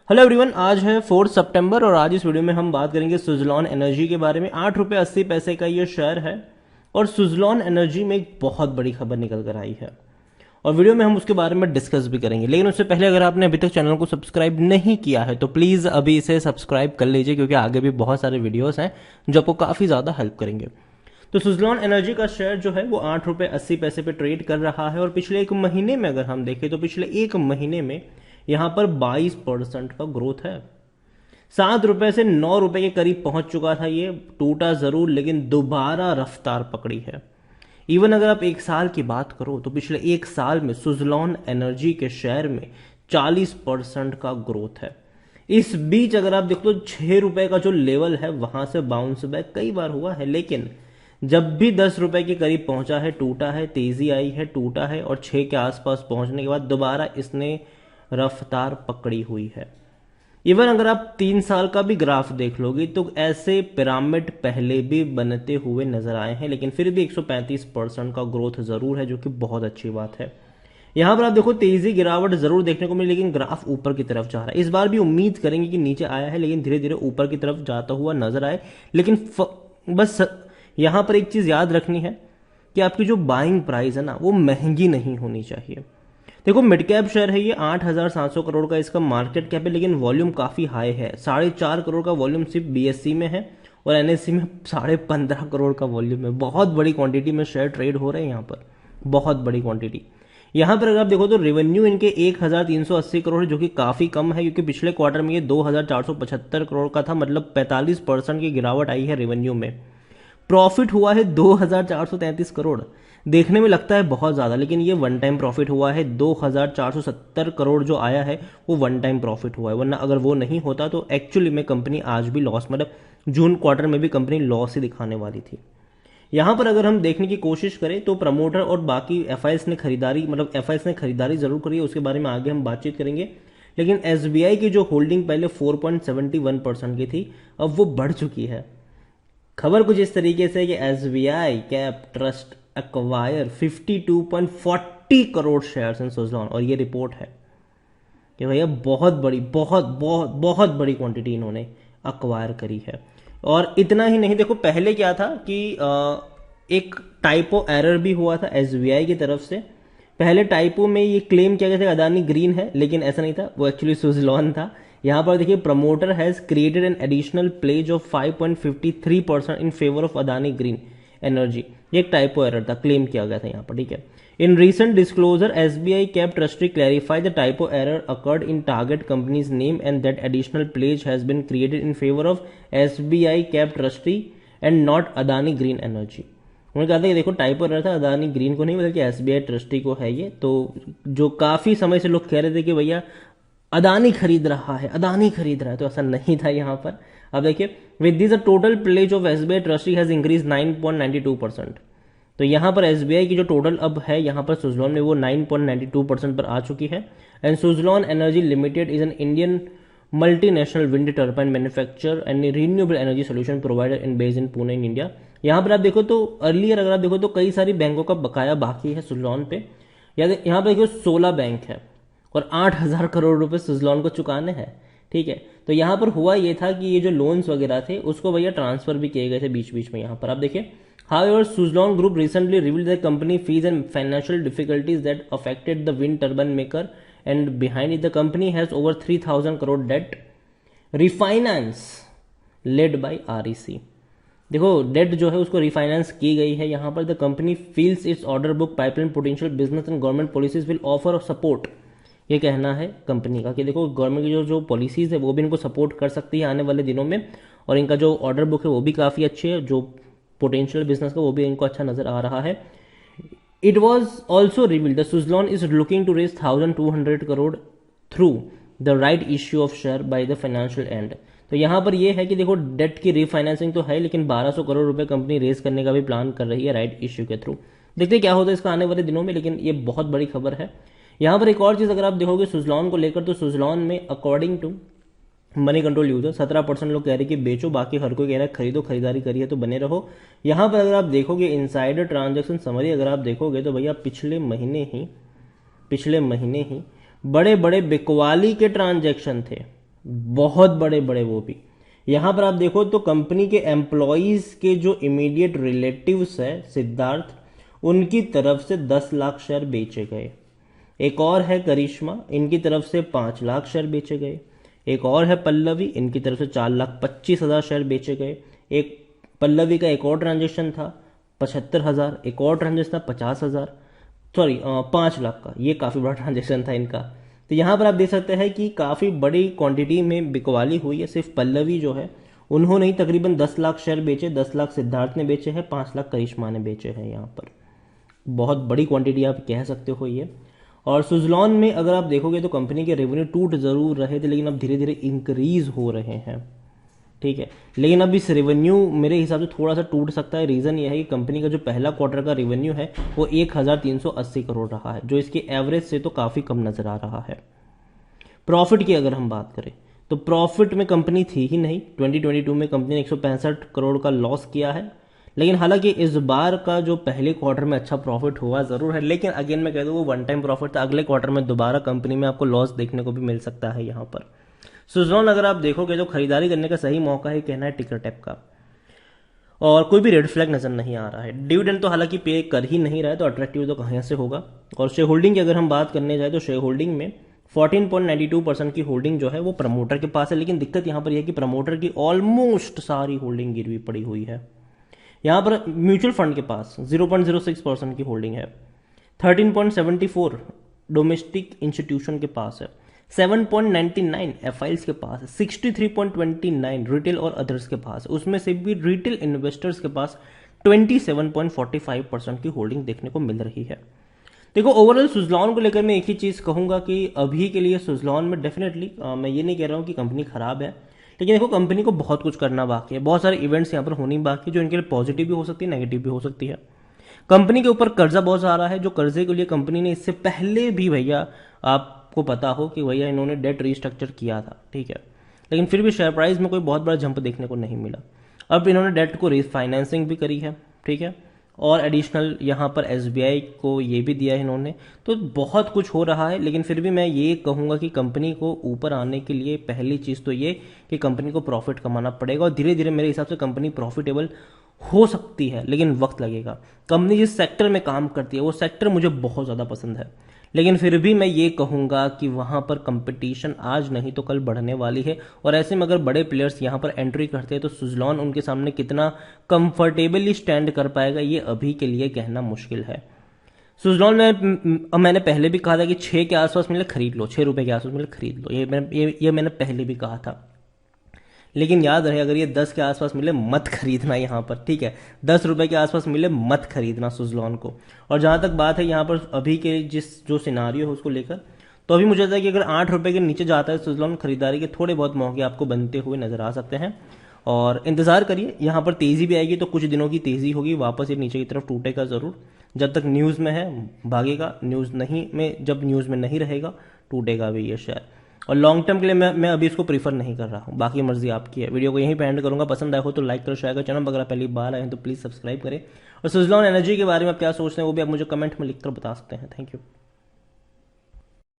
Hello everyone, आज है 4 सितंबर और आज इस वीडियो में हम बात करेंगे सुज़लॉन एनर्जी के बारे में। 8 रुपये 80 पैसे का ये शेयर है और सुज़लॉन एनर्जी में एक बहुत बड़ी खबर निकल कर आई है और वीडियो में हम उसके बारे में डिस्कस भी करेंगे। लेकिन उससे पहले अगर आपने अभी तक चैनल को सब्सक्राइब नहीं किया है तो प्लीज़ अभी इसे सब्सक्राइब कर लीजिए, क्योंकि आगे भी बहुत सारे वीडियोस हैं जो आपको काफ़ी ज़्यादा हेल्प करेंगे। तो सुज़लॉन एनर्जी का शेयर जो है वो 8 रुपये 80 पैसे पे ट्रेड कर रहा है और पिछले एक महीने में अगर हम देखें तो पिछले एक महीने में यहां पर 22% का ग्रोथ है। 7 रुपए से 9 रुपए के करीब पहुंच चुका था, ये टूटा जरूर लेकिन दोबारा रफ्तार पकड़ी है। इवन अगर आप एक साल की बात करो तो पिछले एक साल में सुज़लॉन एनर्जी के शेयर में 40% का ग्रोथ है। इस बीच अगर आप देखो तो 6 रुपए का जो लेवल है वहां से बाउंस बैक कई बार हुआ है, लेकिन जब भी 10 रुपए के करीब पहुंचा है टूटा है, तेजी आई है टूटा है और 6 के आसपास पहुंचने के बाद दोबारा इसने रफ्तार पकड़ी हुई है। इवन अगर आप 3 साल का भी ग्राफ देख लोगे तो ऐसे पिरामिड पहले भी बनते हुए नजर आए हैं, लेकिन फिर भी 135% का ग्रोथ जरूर है, जो कि बहुत अच्छी बात है। यहां पर आप देखो तेजी गिरावट जरूर देखने को मिली, लेकिन ग्राफ ऊपर की तरफ जा रहा है। इस बार भी उम्मीद करेंगे कि नीचे आया है लेकिन धीरे धीरे ऊपर की तरफ जाता हुआ नजर आए। लेकिन बस यहां पर एक चीज याद रखनी है कि आपकी जो बाइंग प्राइस है ना वो महंगी नहीं होनी चाहिए। देखो मिड कैप शेयर है ये, 8,700 करोड़ का इसका मार्केट कैप है, लेकिन वॉल्यूम काफी हाई है। 4.5 करोड़ का वॉल्यूम सिर्फ बीएससी में है और एनएससी में 15.5 करोड़ का वॉल्यूम है। बहुत बड़ी क्वांटिटी में शेयर ट्रेड हो रहे हैं यहाँ पर, बहुत बड़ी क्वांटिटी। यहाँ पर अगर आप देखो तो रेवेन्यू इनके 1,380 करोड़ है, जो कि काफी कम है क्योंकि पिछले क्वार्टर में ये 2,475 करोड़ का था, मतलब 45% की गिरावट आई है रेवेन्यू में। प्रॉफिट हुआ है 2,433 करोड़। देखने में लगता है बहुत ज्यादा, लेकिन ये वन टाइम प्रॉफिट हुआ है। 2,470 करोड़ जो आया है वो वन टाइम प्रॉफिट हुआ है, वरना अगर वो नहीं होता तो एक्चुअली में कंपनी आज भी लॉस, मतलब जून क्वार्टर में भी कंपनी लॉस ही दिखाने वाली थी। यहां पर अगर हम देखने की कोशिश करें तो प्रमोटर और बाकी एफआईएस ने खरीदारी, मतलब एफआईएस ने खरीदारी जरूर करी है, उसके बारे में आगे हम बातचीत करेंगे। लेकिन एसबीआई की जो होल्डिंग पहले 4.71% की थी अब वो बढ़ चुकी है। खबर कुछ इस तरीके से कि SBI cap trust acquire 52.40 crore shares in Suzlon, और ये रिपोर्ट है कि भैया बहुत बड़ी, बहुत बहुत बहुत बड़ी क्वांटिटी इन्होंने अक्वायर करी है। और इतना ही नहीं, देखो पहले क्या था कि एक टाइपो एरर भी हुआ था एसबीआई की तरफ से। पहले टाइपो में ये क्लेम किया गया था अदानी ग्रीन है, लेकिन ऐसा नहीं था, वो एक्चुअली सुज़लॉन था। यहां पर देखिए promoter has created an additional pledge of 5.53% in favour of Adani Green Energy. ये एक टाइपो एरर था, क्लेम किया गया था यहाँ पर, ठीक है। इन recent disclosure, SBI cap trustee clarified the typo error occurred in target company's name and that additional pledge has been created in favor of SBI cap trustee and not Adani Green Energy। उन्होंने कहा था कि देखो typo error था, Adani green को नहीं बल्कि SBI trustee को है ये। तो जो काफी समय से लोग कह रहे थे कि भैया अदानी खरीद रहा है, अदानी खरीद रहा है, तो ऐसा नहीं था यहाँ पर। अब देखिए with this total pledge of SBI trustee has increase 9.92%। तो यहाँ पर एसबीआई की जो टोटल अब है यहाँ पर सुज़लॉन में वो 9.92% पर आ चुकी है। And Suzlon energy limited is an Indian multinational wind turbine manufacture and renewable energy solution provider in based in Pune in India. यहाँ पर आप देखो तो अर्लियर अगर आप देखो तो कई सारी बैंकों का बकाया बाकी है सुज़लॉन पे। यहाँ पर देखो 16 बैंक है और 8,000 करोड़ रुपए सुज़लॉन को चुकाने हैं, ठीक है। तो यहाँ पर हुआ ये था कि ये जो लोन्स वगैरह थे उसको भैया ट्रांसफर भी किए गए थे बीच बीच में। यहाँ पर आप देखिए however Suzlon Group recently revealed that company fees and financial difficulties that affected the wind turbine maker, and behind it the company has over 3,000 crore debt refinance led by REC। देखो डेट जो है उसको refinance की गई है। यहाँ पर the company feels it's order book pipeline potential business and government policies will offer support. ये कहना है कंपनी का कि देखो गवर्नमेंट की जो पॉलिसीज है वो भी इनको सपोर्ट कर सकती है आने वाले दिनों में, और इनका जो ऑर्डर बुक है वो भी काफी अच्छी है, जो पोटेंशियल बिजनेस का वो भी इनको अच्छा नजर आ रहा है। It was also revealed the Suzlon is looking to raise 1,200 crore through the right issue of share by the financial end. तो यहां पर ये है कि देखो डेट की रीफाइनेंसिंग तो है, लेकिन 1,200 करोड़ रुपए कंपनी रेज करने का भी प्लान कर रही है राइट इश्यू के थ्रू। देखते क्या होता है इसका आने वाले दिनों में, लेकिन ये बहुत बड़ी खबर है। यहां पर एक और चीज अगर आप देखोगे सुज़लॉन को लेकर, तो सुज़लॉन में according to Moneycontrol user 17% लोग कह रहे कि बेचो, बाकी हर कोई कह रहा है खरीदो, खरीदारी करिए तो बने रहो। यहां पर अगर आप देखोगे इनसाइडर ट्रांजैक्शन समरी अगर आप देखोगे तो भैया पिछले महीने ही बड़े बड़े बिकवाली के ट्रांजैक्शन थे। बहुत बड़े बड़े वो भी। यहां पर आप देखो तो कंपनी के एम्प्लॉयज के जो इमीडिएट रिलेटिव्स है सिद्धार्थ, उनकी तरफ से 10 लाख शेयर बेचे गए। एक और है करिश्मा, इनकी तरफ से 5 लाख शेयर बेचे गए। एक और है पल्लवी, इनकी तरफ से 4,25,000 शेयर बेचे गए। एक पल्लवी का एक और ट्रांजेक्शन था 75,000, एक और ट्रांजेक्शन था 50,000, सॉरी 5 लाख का, ये काफ़ी बड़ा ट्रांजेक्शन था इनका। तो यहाँ पर आप देख सकते हैं कि काफ़ी बड़ी क्वांटिटी में बिकवाली हुई है। सिर्फ पल्लवी जो है उन्होंने ही तकरीबन 10 लाख शेयर बेचे, 10 लाख सिद्धार्थ ने बेचे हैं, 5 लाख करिश्मा ने बेचे हैं। यहाँ पर बहुत बड़ी क्वांटिटी आप कह सकते हो ये। और सुजलॉन में अगर आप देखोगे तो कंपनी के रेवेन्यू टूट जरूर रहे थे, लेकिन अब धीरे धीरे इंक्रीज हो रहे हैं, ठीक है। लेकिन अब इस रेवेन्यू मेरे हिसाब से थोड़ा सा टूट सकता है। रीज़न यह है कि कंपनी का जो पहला क्वार्टर का रेवेन्यू है वो 1,380 करोड़ रहा है, जो इसके एवरेज से तो काफ़ी कम नज़र आ रहा है। प्रॉफिट की अगर हम बात करें तो प्रॉफिट में कंपनी थी ही नहीं। 2022 में कंपनी ने 165 करोड़ का लॉस किया है। लेकिन हालांकि इस बार का जो पहले क्वार्टर में अच्छा प्रॉफिट हुआ ज़रूर है, लेकिन अगेन मैं कह दूँ वो वन टाइम प्रॉफिट था। अगले क्वार्टर में दोबारा कंपनी में आपको लॉस देखने को भी मिल सकता है। यहाँ पर सुजलॉन अगर आप देखोगे तो खरीदारी करने का सही मौका है कहना है टिकर टैप का, और कोई भी रेड फ्लैग नजर नहीं आ रहा है। डिविडेंड तो हालांकि पे कर ही नहीं रहा है, तो अट्रैक्टिव तो कहाँ से होगा। और शेयर होल्डिंग की अगर हम बात करने जाए तो शेयर होल्डिंग में 14.92% की होल्डिंग जो है वो प्रमोटर के पास है। लेकिन दिक्कत यहाँ पर यह है कि प्रमोटर की ऑलमोस्ट सारी होल्डिंग गिरवी पड़ी हुई है। यहाँ पर म्यूचुअल फंड के पास 0.06% की होल्डिंग है, 13.74 डोमेस्टिक इंस्टीट्यूशन के पास है, 7.99 एफआईएल्स के पास है, 63.29 रिटेल और अदर्स के पास है। उसमें से भी रिटेल इन्वेस्टर्स के पास 27.45% की होल्डिंग देखने को मिल रही है। देखो ओवरऑल सुजलॉन को लेकर मैं एक ही चीज कहूंगा कि अभी के लिए सुजलॉन में डेफिनेटली मैं ये नहीं कह रहा हूं कि कंपनी खराब है, लेकिन देखो कंपनी को बहुत कुछ करना बाकी है। बहुत सारे इवेंट्स यहाँ पर होनी बाकी है जो इनके लिए पॉजिटिव भी हो सकती है, नेगेटिव भी हो सकती है। कंपनी के ऊपर कर्जा बहुत सारा है, जो कर्जे के लिए कंपनी ने इससे पहले भी भैया आपको पता हो कि भैया इन्होंने डेट रीस्ट्रक्चर किया था, ठीक है। लेकिन फिर भी शेयर प्राइस में कोई बहुत बड़ा जंप देखने को नहीं मिला। अब इन्होंने डेट को रीफाइनेंसिंग भी करी है, ठीक है, और एडिशनल यहाँ पर एसबीआई को ये भी दिया है इन्होंने। तो बहुत कुछ हो रहा है, लेकिन फिर भी मैं ये कहूँगा कि कंपनी को ऊपर आने के लिए पहली चीज़ तो ये कि कंपनी को प्रॉफिट कमाना पड़ेगा, और धीरे धीरे मेरे हिसाब से कंपनी प्रॉफिटेबल हो सकती है, लेकिन वक्त लगेगा। कंपनी जिस सेक्टर में काम करती है वो सेक्टर मुझे बहुत ज़्यादा पसंद है, लेकिन फिर भी मैं ये कहूँगा कि वहाँ पर कंपटीशन आज नहीं तो कल बढ़ने वाली है। और ऐसे में अगर बड़े प्लेयर्स यहाँ पर एंट्री करते हैं तो सुजलॉन उनके सामने कितना कंफर्टेबली स्टैंड कर पाएगा ये अभी के लिए कहना मुश्किल है। सुजलॉन में मैंने पहले भी कहा था कि 6 के आसपास मिले खरीद लो, 6 रुपये के आसपास मिले खरीद लो, ये मैंने पहले भी कहा था। लेकिन याद रहे अगर ये 10 के आसपास मिले मत खरीदना यहाँ पर, ठीक है। 10 रुपए के आसपास मिले मत खरीदना सुजलॉन को। और जहाँ तक बात है यहाँ पर अभी के जो सिनारियो है उसको लेकर, तो अभी मुझे लगता है कि अगर 8 रुपए के नीचे जाता है सुजलॉन, खरीदारी के थोड़े बहुत मौके आपको बनते हुए नजर आ सकते हैं। और इंतजार करिए, यहाँ पर तेजी भी आएगी तो कुछ दिनों की तेजी होगी, वापस ये नीचे की तरफ टूटेगा जरूर। जब तक न्यूज़ में है भागेगा, न्यूज़ नहीं में, जब न्यूज़ में नहीं रहेगा टूटेगा भी ये शेयर। और लॉन्ग टर्म के लिए मैं अभी इसको प्रीफर नहीं कर रहा हूँ, बाकी मर्जी आपकी है। वीडियो को यहीं पे एंड करूंगा, पसंद आया हो तो लाइक करो, शेयर करो, चैनल अगर पहली बार आए हैं तो प्लीज़ सब्सक्राइब करें। और सुजलॉन एनर्जी के बारे में आप क्या सोचते हैं वो भी आप मुझे कमेंट में लिखकर बता सकते हैं। Thank you.